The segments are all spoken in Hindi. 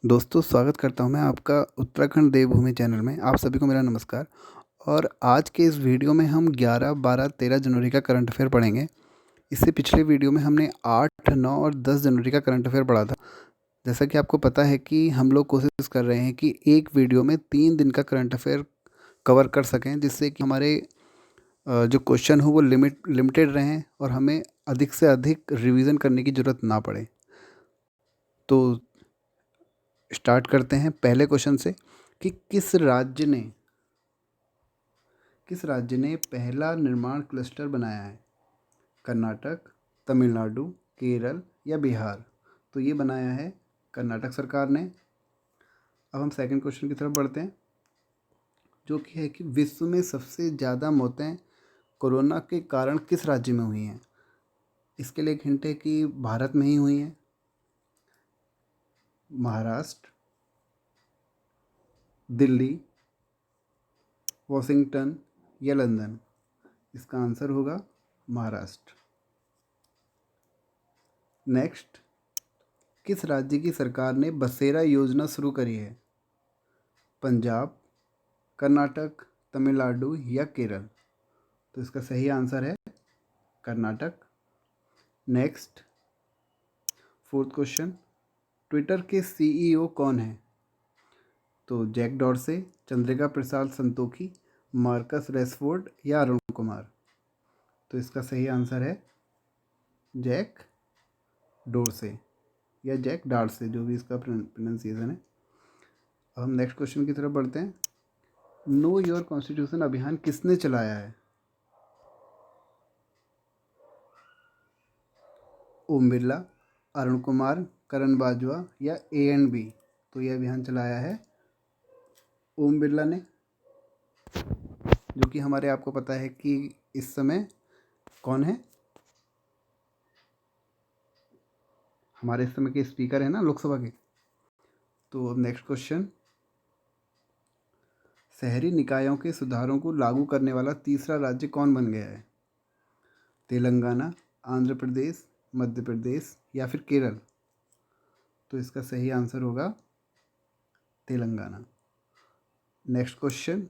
दोस्तों स्वागत करता हूं मैं आपका उत्तराखंड देवभूमि चैनल में। आप सभी को मेरा नमस्कार। और आज के इस वीडियो में हम 11, 12, 13 जनवरी का करंट अफेयर पढ़ेंगे। इससे पिछले वीडियो में हमने 8, 9 और 10 जनवरी का करंट अफेयर पढ़ा था। जैसा कि आपको पता है कि हम लोग कोशिश कर रहे हैं कि एक वीडियो में 3 दिन का करंट अफेयर कवर कर सकें, जिससे कि हमारे जो क्वेश्चन हो वो लिमिटेड रहें और हमें अधिक से अधिक रिवीजन करने की ज़रूरत ना पड़े। तो स्टार्ट करते हैं पहले क्वेश्चन से कि किस राज्य ने पहला निर्माण क्लस्टर बनाया है? कर्नाटक, तमिलनाडु, केरल या बिहार? तो ये बनाया है कर्नाटक सरकार ने। अब हम सेकंड क्वेश्चन की तरफ बढ़ते हैं, जो कि है कि विश्व में सबसे ज़्यादा मौतें कोरोना के कारण किस राज्य में हुई हैं? इसके लिए एक हिंट है कि भारत में ही हुई हैं। महाराष्ट्र, दिल्ली, वॉशिंगटन या लंदन? इसका आंसर होगा महाराष्ट्र। नेक्स्ट, किस राज्य की सरकार ने बसेरा योजना शुरू करी है? पंजाब, कर्नाटक, तमिलनाडु या केरल? तो इसका सही आंसर है Karnataka. Next, fourth question, Twitter के सीईओ कौन है? तो Jack Dorsey, Chandrika Prasad Santokhi, Marcus रेसफोर्ड या अरुण कुमार? तो इसका सही आंसर है जैक डोरसे या जैक डार्से, जो भी इसका प्रोनाउंसिएशन है। अब हम नेक्स्ट क्वेश्चन की तरफ बढ़ते हैं। नो योर कॉन्स्टिट्यूशन अभियान किसने चलाया है? ओम बिरला, अरुण कुमार, करण बाजवा या ANB? तो यह अभियान चलाया है ओम बिरला ने, जो कि हमारे आपको पता है कि इस समय कौन है? हमारे इस समय के स्पीकर है ना लोकसभा के। तो अब नेक्स्ट क्वेश्चन, शहरी निकायों के सुधारों को लागू करने वाला तीसरा राज्य कौन बन गया है? तेलंगाना, आंध्र प्रदेश, मध्य प्रदेश या फिर केरल? तो इसका सही आंसर होगा तेलंगाना। नेक्स्ट क्वेश्चन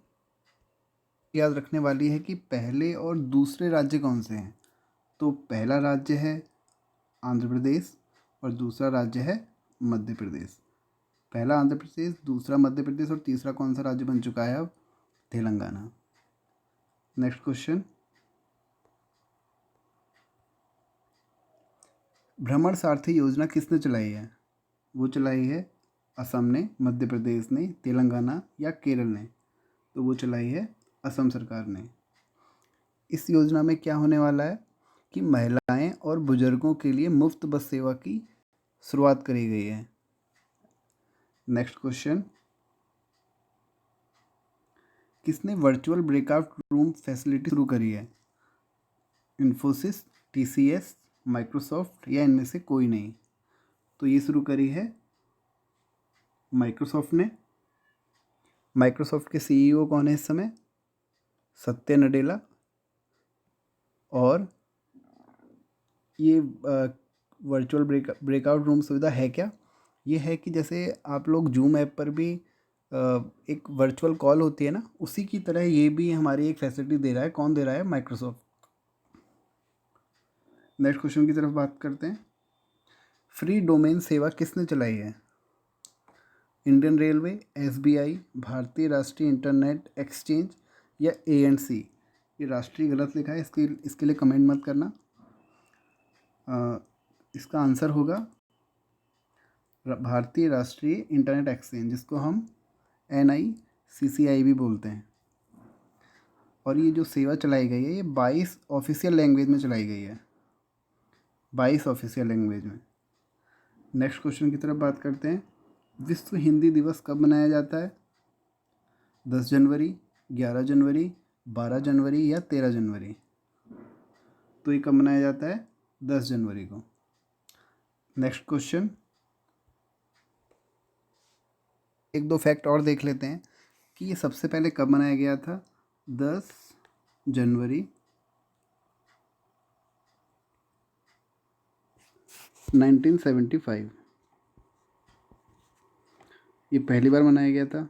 याद रखने वाली है कि पहले और दूसरे राज्य कौन से हैं? तो पहला राज्य है आंध्र प्रदेश और दूसरा राज्य है मध्य प्रदेश। पहला आंध्र प्रदेश, दूसरा मध्य प्रदेश और तीसरा कौन सा राज्य बन चुका है अब? तेलंगाना। नेक्स्ट क्वेश्चन, भ्रमण सारथी योजना किसने चलाई है? वो चलाई है असम ने, मध्य प्रदेश ने, तेलंगाना या केरल ने? तो वो चलाई है असम सरकार ने। इस योजना में क्या होने वाला है कि महिलाएं और बुजुर्गों के लिए मुफ्त बस सेवा की शुरुआत करी गई है। नेक्स्ट क्वेश्चन, किसने वर्चुअल ब्रेकआउट रूम फैसिलिटी शुरू करी है? इन्फोसिस, TCS, माइक्रोसॉफ्ट या इनमें से कोई नहीं? तो ये शुरू करी है माइक्रोसॉफ्ट ने। माइक्रोसॉफ्ट के CEO कौन है इस समय? सत्या नडेला। और ये वर्चुअल ब्रेकआउट रूम सुविधा है क्या? ये है कि जैसे आप लोग जूम ऐप पर भी एक वर्चुअल कॉल होती है ना, उसी की तरह ये भी हमारी एक फैसिलिटी दे रहा है। कौन दे रहा है? माइक्रोसॉफ्ट। नेक्स्ट क्वेश्चन की तरफ बात करते हैं। फ्री डोमेन सेवा किसने चलाई है? इंडियन रेलवे, SBI, भारतीय राष्ट्रीय इंटरनेट एक्सचेंज या ANC? ये राष्ट्रीय गलत लिखा है, इसके लिए कमेंट मत करना। इसका आंसर होगा भारतीय राष्ट्रीय इंटरनेट एक्सचेंज, जिसको हम NICCI भी बोलते हैं। और ये जो सेवा चलाई गई है ये 22 ऑफिशियल लैंग्वेज में चलाई गई है, 22 ऑफिशियल लैंग्वेज में। नेक्स्ट क्वेश्चन की तरफ बात करते हैं। विश्व हिंदी दिवस कब मनाया जाता है? 10 जनवरी, 11 जनवरी, 12 जनवरी या 13 जनवरी? तो ये कब मनाया जाता है? 10 जनवरी को। नेक्स्ट क्वेश्चन, एक दो फैक्ट और देख लेते हैं कि ये सबसे पहले कब मनाया गया था। 10 जनवरी 1975। ये पहली बार मनाया गया था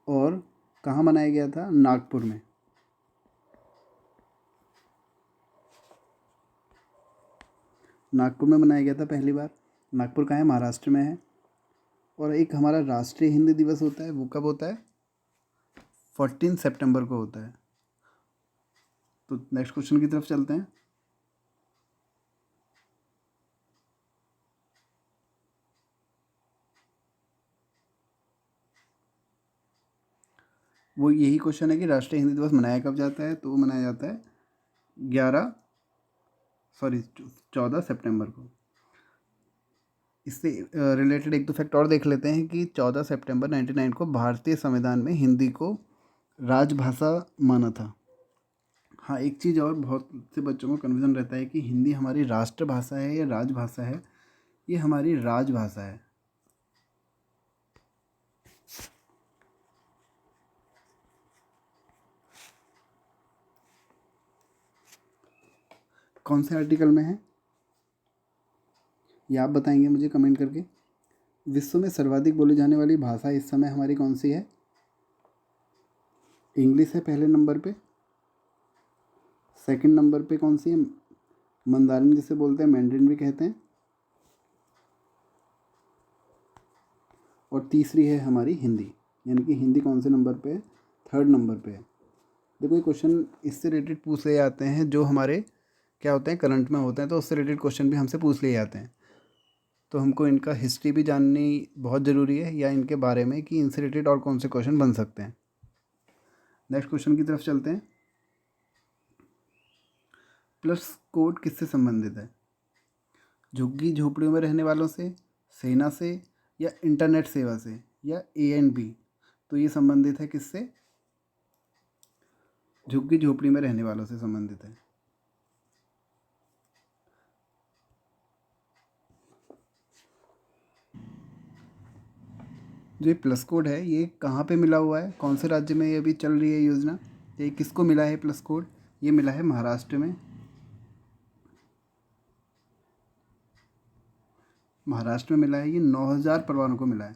और कहाँ मनाया गया था? नागपुर में। नागपुर में मनाया गया था पहली बार। नागपुर कहाँ है? महाराष्ट्र में है। और एक हमारा राष्ट्रीय हिंदी दिवस होता है, वो कब होता है? 14 सितंबर को होता है। तो नेक्स्ट क्वेश्चन की तरफ चलते हैं। वो यही क्वेश्चन है कि राष्ट्रीय हिंदी दिवस मनाया कब जाता है? तो वो मनाया जाता है 14 सितंबर को। इससे रिलेटेड एक दो फैक्ट और देख लेते हैं कि 14 सितंबर 1999 को भारतीय संविधान में हिंदी को राजभाषा माना था। हाँ, एक चीज़ और बहुत से बच्चों को कन्फ्यूजन रहता है कि हिंदी हमारी राष्ट्रभाषा है या राजभाषा है। ये हमारी राजभाषा है। कौन से आर्टिकल में है ये आप बताएंगे मुझे कमेंट करके। विश्व में सर्वाधिक बोली जाने वाली भाषा इस समय हमारी कौन सी है? इंग्लिश है पहले नंबर पे। सेकंड नंबर पे कौन सी है? मंदारिन जिसे बोलते हैं, मैंड्रिन भी कहते हैं। और तीसरी है हमारी हिंदी। यानी कि हिंदी कौन से नंबर पे है? थर्ड नंबर पे है। देखो ये क्वेश्चन इससे रिलेटेड पूछ लिए जाते हैं जो हमारे क्या होते हैं, करंट में होते हैं। तो उससे रिलेटेड क्वेश्चन भी हमसे पूछ लिए जाते हैं। तो हमको इनका हिस्ट्री भी जाननी बहुत ज़रूरी है, या इनके बारे में कि इनसे रिलेटेड और कौन से क्वेश्चन बन सकते हैं। नेक्स्ट क्वेश्चन की तरफ चलते हैं। प्लस कोड किससे संबंधित है? झुग्गी झोपड़ियों में रहने वालों से, सेना से, या इंटरनेट सेवा से, या ए एंड बी? तो ये संबंधित है किससे? झुग्गी झोपड़ी में रहने वालों से संबंधित है। जो ये प्लस कोड है ये कहाँ पे मिला हुआ है? कौन से राज्य में ये अभी चल रही है योजना? ये किसको मिला है प्लस कोड? ये मिला है महाराष्ट्र में। महाराष्ट्र में मिला है। ये 9,000 परिवारों को मिला है।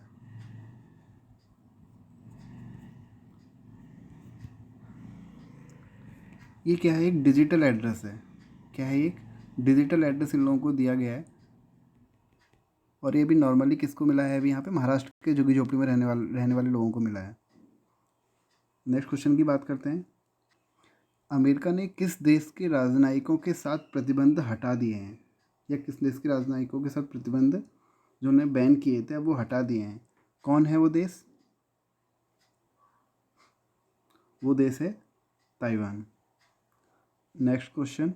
ये क्या है? एक डिजिटल एड्रेस है। क्या है? एक डिजिटल एड्रेस इन लोगों को दिया गया है। और ये भी नॉर्मली किसको मिला है? अभी यहाँ पे महाराष्ट्र के झुग्गी झोपड़ी में रहने वाले लोगों को मिला है। नेक्स्ट क्वेश्चन की बात करते हैं। अमेरिका ने किस देश के राजनयिकों के साथ प्रतिबंध हटा दिए हैं? या किस देश के राजनयिकों के साथ प्रतिबंध जो उन्हें बैन किए थे अब वो हटा दिए हैं? कौन है वो देश? वो देश है Taiwan. Next question.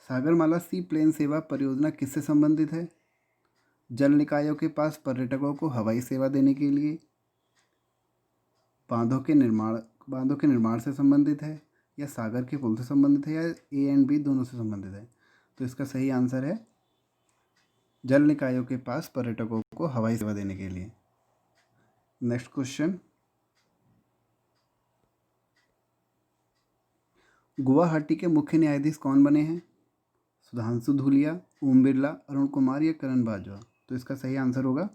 Sagarmala seaplane सेवा परियोजना किससे संबंधित है? जल निकायों के पास पर्यटकों को हवाई सेवा देने के लिए, बांधों के निर्माण से संबंधित है, या सागर के पुल से संबंधित है, या ए एंड बी दोनों से संबंधित है? तो इसका सही आंसर है जल निकायों के पास पर्यटकों को हवाई सेवा देने के लिए। Next question. गुवाहाटी के मुख्य न्यायाधीश कौन बने हैं? सुधांशु धूलिया, ओम बिरला, अरुण कुमार, या करण बाजवा? तो इसका सही आंसर होगा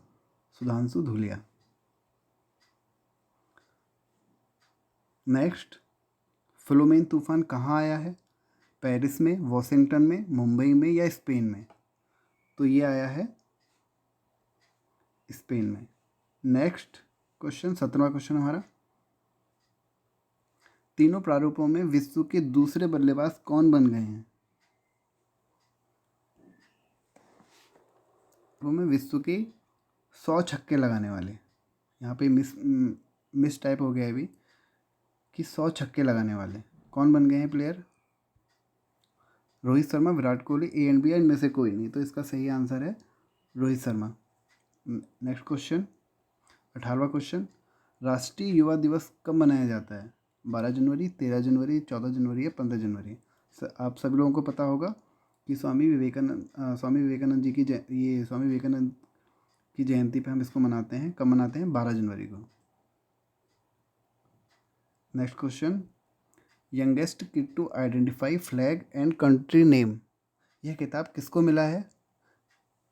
सुधांशु धूलिया। नेक्स्ट। फ्लोमेन तूफान कहाँ आया है? पेरिस में, वॉशिंगटन में, मुंबई में, या स्पेन में? तो ये आया है स्पेन में। नेक्स्ट क्वेश्चन, 17वां क्वेश्चन हमारा। तीनों प्रारूपों में विश्व के दूसरे बल्लेबाज कौन बन गए हैं? वो में विश्व के 100 छक्के लगाने वाले। यहाँ पे मिस टाइप हो गया है अभी कि 100 छक्के लगाने वाले कौन बन गए हैं player? Rohit Sharma, Virat Kohli, A and B, इनमें से कोई नहीं। तो इसका सही आंसर है रोहित शर्मा। नेक्स्ट क्वेश्चन, 18वां क्वेश्चन। राष्ट्रीय युवा दिवस कब मनाया जाता है? 12 जनवरी, 13 जनवरी, 14 जनवरी, या 15 जनवरी? आप सभी लोगों को पता होगा कि स्वामी विवेकानंद जी की स्वामी विवेकानंद की जयंती पे हम इसको मनाते हैं। कब मनाते हैं? 12 जनवरी को। Next question. Youngest kid to identify flag and country name, यह किताब किसको मिला है?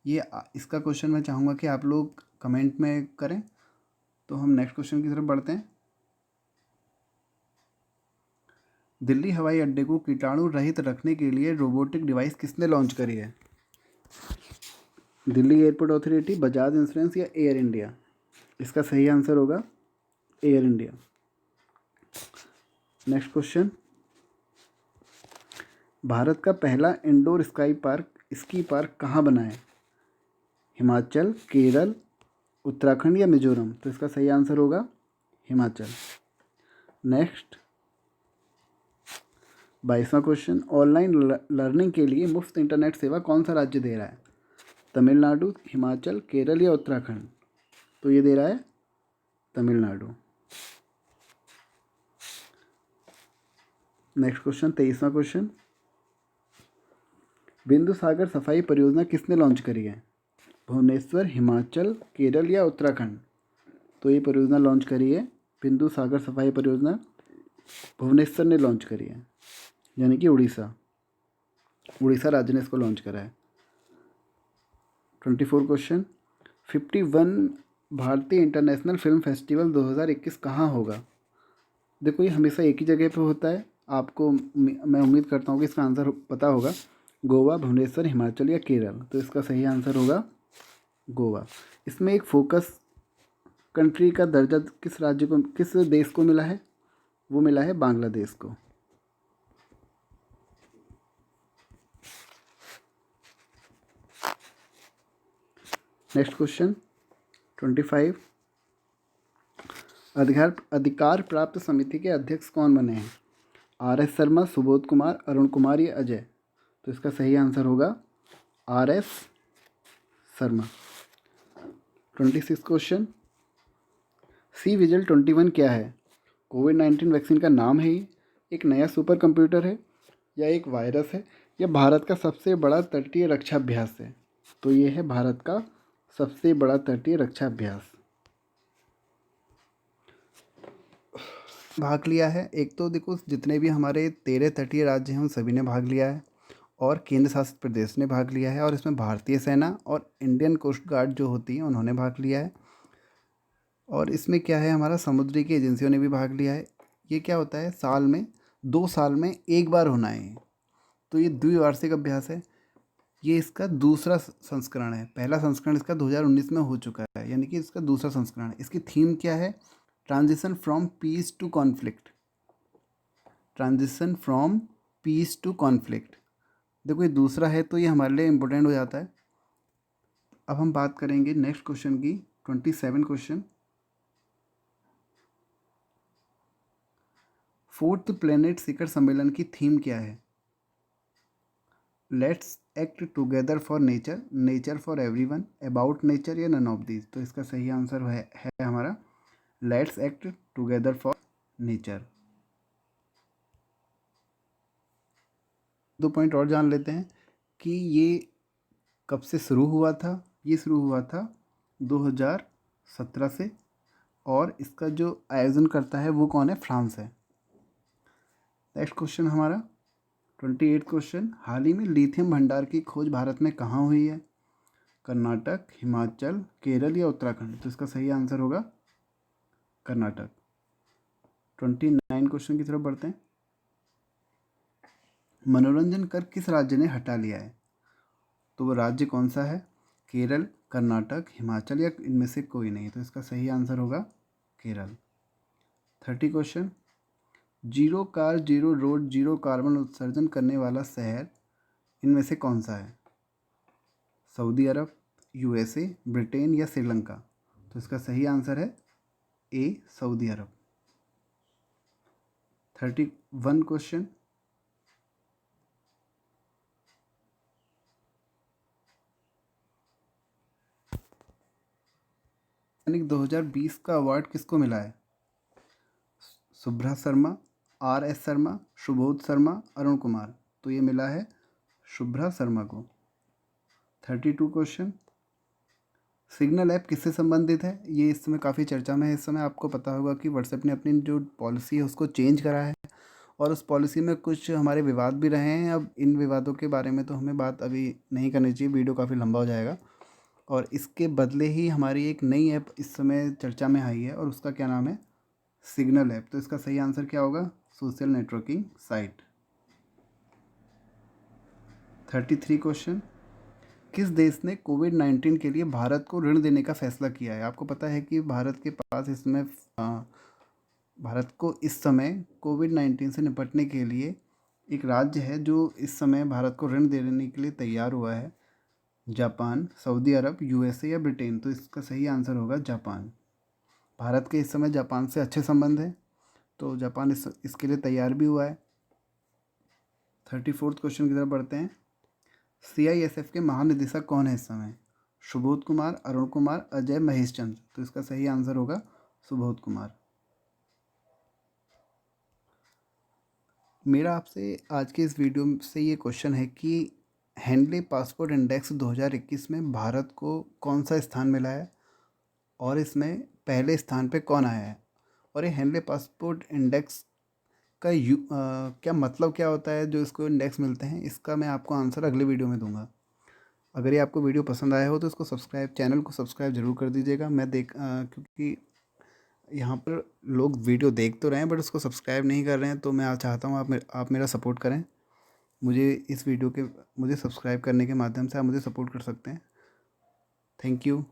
इसका क्वेश्चन मैं चाहूँगा कि आप लोग कमेंट में करें। तो हम नेक्स्ट क्वेश्चन की तरफ बढ़ते हैं। दिल्ली हवाई अड्डे को कीटाणु रहित रखने के लिए रोबोटिक डिवाइस किसने लॉन्च करी है? Delhi airport authority, Bajaj insurance या एयर इंडिया? इसका सही आंसर होगा air India. Next question, Bharat का पहला इंडोर स्की पार्क कहाँ बना है? हिमाचल, केरल, उत्तराखंड या मिजोरम? तो इसका सही आंसर होगा हिमाचल। नेक्स्ट 22वां क्वेश्चन, ऑनलाइन लर्निंग के लिए मुफ्त इंटरनेट सेवा कौन सा राज्य दे रहा है? तमिलनाडु, हिमाचल, केरल या उत्तराखंड? तो ये दे रहा है तमिलनाडु। नेक्स्ट क्वेश्चन 23वां क्वेश्चन, बिंदु सागर सफाई परियोजना किसने लॉन्च करी है? भुवनेश्वर, हिमाचल, केरल या उत्तराखंड? तो ये परियोजना लॉन्च करी है बिंदु सागर सफाई परियोजना भुवनेश्वर ने लॉन्च करी है, यानी कि उड़ीसा राज्य ने इसको लॉन्च करा है। 24 क्वेश्चन, 51 भारतीय इंटरनेशनल फिल्म फेस्टिवल 2021 कहाँ होगा? देखो ये हमेशा एक ही जगह पे होता है। आपको मैं उम्मीद करता हूँ कि इसका आंसर पता होगा। गोवा, भुवनेश्वर, हिमाचल या केरल? तो इसका सही आंसर होगा गोवा। इसमें एक फोकस कंट्री का दर्जा किस देश को मिला है? वो मिला है बांग्लादेश को। नेक्स्ट क्वेश्चन 25, अधिकार प्राप्त समिति के अध्यक्ष कौन बने हैं? RS शर्मा, सुबोध कुमार, अरुण कुमार या अजय? तो इसका सही आंसर होगा RS शर्मा। 26 क्वेश्चन, CVIGIL-21 क्या है? कोविड-19 वैक्सीन का नाम है ये, एक नया सुपर कंप्यूटर है, या एक वायरस है, या भारत का सबसे बड़ा तटीय रक्षा अभ्यास है? तो ये है भारत का सबसे बड़ा तटीय रक्षा अभ्यास। भाग लिया है। एक तो देखो जितने भी हमारे 13 तटीय राज्य हैं उन सभी ने भाग लिया है, और केंद्र शासित प्रदेश ने भाग लिया है, और इसमें भारतीय सेना और इंडियन कोस्ट गार्ड जो होती है उन्होंने भाग लिया है। और इसमें क्या है, हमारा समुद्री की एजेंसियों ने भी भाग लिया है। ये क्या होता है, 2 साल में एक बार होना है। तो ये द्विवार्षिक अभ्यास है। ये इसका दूसरा संस्करण है। पहला संस्करण इसका 2019 में हो चुका है, यानी कि इसका दूसरा संस्करण है। इसकी थीम क्या है? Transition from peace to conflict. Transition from peace to conflict. देखो ये दूसरा है तो ये हमारे लिए इम्पोर्टेंट हो जाता है। अब हम बात करेंगे नेक्स्ट क्वेश्चन की। 27 क्वेश्चन, 4th प्लेनेट शिखर सम्मेलन की थीम क्या है? Let's act together for nature, nature for everyone, about nature या नन ऑफ दीज? तो इसका सही आंसर है हमारा let's act together for nature. 2 point और जान लेते हैं कि ये कब से शुरू हुआ था। ये शुरू हुआ था 2017 से, और इसका जो आयोजन करता है वो कौन है? फ्रांस है। नेक्स्ट क्वेश्चन हमारा 28 क्वेश्चन, हाल ही में लिथियम भंडार की खोज भारत में कहाँ हुई है? कर्नाटक, हिमाचल, केरल या उत्तराखंड? तो इसका सही आंसर होगा कर्नाटक। 29 क्वेश्चन की तरफ बढ़ते हैं। मनोरंजन कर किस राज्य ने हटा लिया है? तो वो राज्य कौन सा है? केरल, कर्नाटक, हिमाचल या इनमें से कोई नहीं? तो इसका सही आंसर होगा Kerala. 30 question, zero car, zero road, zero carbon उत्सर्जन करने वाला शहर इनमें से कौन सा है? सऊदी अरब, USA, ब्रिटेन या श्रीलंका? तो इसका सही आंसर है A, सऊदी अरब। 31 क्वेश्चन, वैज्ञानिक 2020 का अवार्ड किसको मिला है? सुभ्रा शर्मा, RS शर्मा, सुबोध शर्मा, अरुण कुमार? तो ये मिला है सुभ्रा शर्मा को। 32 क्वेश्चन, सिग्नल ऐप किससे संबंधित है? ये इस समय काफ़ी चर्चा में है। इस समय आपको पता होगा कि व्हाट्सएप ने अपनी जो पॉलिसी है उसको चेंज करा है, और उस पॉलिसी में कुछ हमारे विवाद भी रहे हैं। अब इन विवादों के बारे में तो हमें बात अभी नहीं करनी चाहिए, वीडियो काफ़ी लंबा हो जाएगा। और इसके बदले ही हमारी एक नई ऐप इस समय चर्चा में आई है और उसका क्या नाम है, सिग्नल ऐप। तो इसका सही आंसर क्या होगा, सोशल नेटवर्किंग साइट। 33 क्वेश्चन, किस देश ने कोविड-19 के लिए भारत को ऋण देने का फैसला किया है? आपको पता है कि भारत के पास इसमें भारत को इस समय कोविड-19 से निपटने के लिए एक राज्य है जो इस समय भारत को ऋण देने के लिए तैयार हुआ है। जापान, सऊदी अरब, यूएसए या ब्रिटेन? तो इसका सही आंसर होगा जापान। भारत के इस समय जापान से अच्छे संबंध हैं, तो जापान इसके लिए तैयार भी हुआ है। 34th क्वेश्चन की तरफ बढ़ते हैं। सीआईएसएफ के महानिदेशक कौन है इस समय? सुबोध कुमार, अरुण कुमार, अजय, महेश चंद्र? तो इसका सही आंसर होगा सुबोध कुमार। मेरा आपसे आज के इस वीडियो से ये क्वेश्चन है कि हेनले पासपोर्ट इंडेक्स 2021 में भारत को कौन सा स्थान मिला है और इसमें पहले स्थान पे कौन आया है? और ये हेनले पासपोर्ट इंडेक्स का क्या मतलब क्या होता है जो इसको इंडेक्स मिलते हैं, इसका मैं आपको आंसर अगले वीडियो में दूंगा। अगर ये आपको वीडियो पसंद आया हो तो इसको चैनल को सब्सक्राइब ज़रूर कर दीजिएगा। क्योंकि यहाँ पर लोग वीडियो देख तो रहे हैं बट उसको सब्सक्राइब नहीं कर रहे हैं, तो मैं चाहता हूँ आप मेरा सपोर्ट करें। मुझे सब्सक्राइब करने के माध्यम से आप मुझे सपोर्ट कर सकते हैं। Thank you.